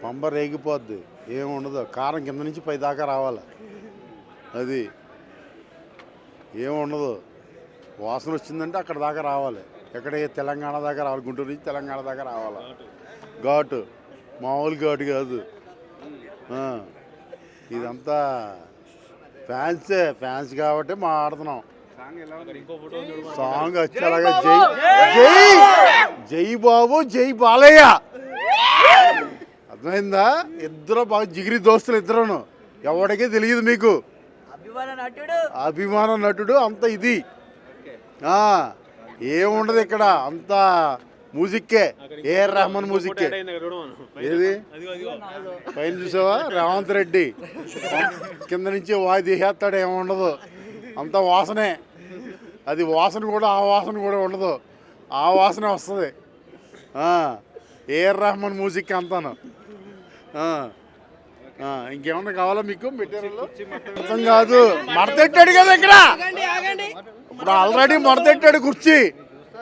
పంబ రేగిపోద్ది, ఏముండదు. కారం కింద నుంచి పై దాకా రావాలి, అది ఏముండదు. వాసన వచ్చిందంటే అక్కడ దాకా రావాలి, ఎక్కడ తెలంగాణ దాకా రావాలి, గుంటూరు నుంచి తెలంగాణ దాకా రావాలి. ఘాటు మామూలు ఘాటు కాదు. ఇదంతా ఫ్యాన్స్ కాబట్టి మా ఆడుతున్నాం. సాంగ్ వచ్చేలాగా జై జై జై బాబు జై బాలయ్య, అర్థమైందా? ఇద్దరు బాగా జిగిరి దోస్తులు, ఇద్దరును. ఎవరికీ తెలియదు మీకు, అభిమాన నటుడు అంత ఇది. ఏముండదు ఇక్కడ, అంత మ్యూజిక్కే, ఏఆర్ రెహమాన్ మ్యూజిక్కే. ఏది పైన చూసావా, రేవంత్ రెడ్డి కింద నుంచి వాయి తీసేస్తాడు, ఏముండదు, అంత వాసనే. అది వాసన కూడా ఆ వాసన కూడా ఉండదు, ఆ వాసనే వస్తుంది. ఏఆర్ రెహమాన్ మ్యూజిక్ అంతాను. ఇంకేమన్నా కావాలా మీకు మెటీరియల్? అర్థం కాదు, మడతెట్టాడు కదా ఇక్కడ. ఇప్పుడు ఆల్రెడీ మడతెట్టాడు కుర్చీ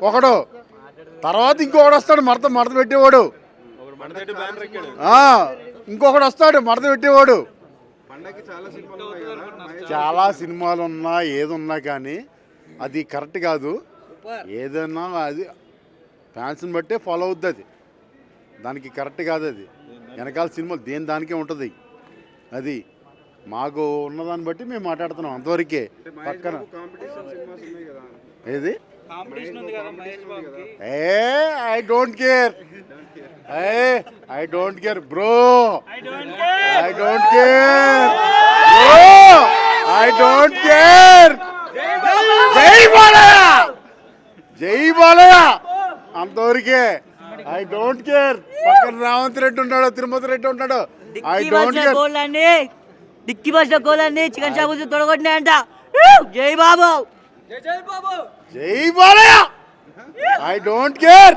ఒకడు, తర్వాత ఇంకొకడు వస్తాడు మడత పెట్టేవాడు, ఇంకొకడు వస్తాడు మడత పెట్టేవాడు. చాలా సినిమాలు ఉన్నా ఏది ఉన్నా కానీ అది కరెక్ట్ కాదు. ఏదన్నా అది ఫ్యాన్స్ని బట్టే ఫాలో అవుద్ది, అది దానికి కరెక్ట్ కాదు. అది వెనకాల సినిమాలు దేని దానికే ఉంటుంది. అది మాకు ఉన్నదాన్ని బట్టి మేము మాట్లాడుతున్నాం, అంతవరకే. పక్కన ఏది I don't care, I don't care bro, I don't care bro, I don't care. జై బాలయ్య, జై బాలయ్య, అంతవరకే. I don't care. పక్కన రేవంత్ రెడ్డి ఉంటాడు, తిరుపతి రెడ్డి ఉంటాడు. I don't care. డిక్కి బస్ గోళాన్ని చికెన్ షాప్ తొడగొట్టినాయంట. జై బాబు, జై బాలయ్య, ఐ డోంట్ కేర్.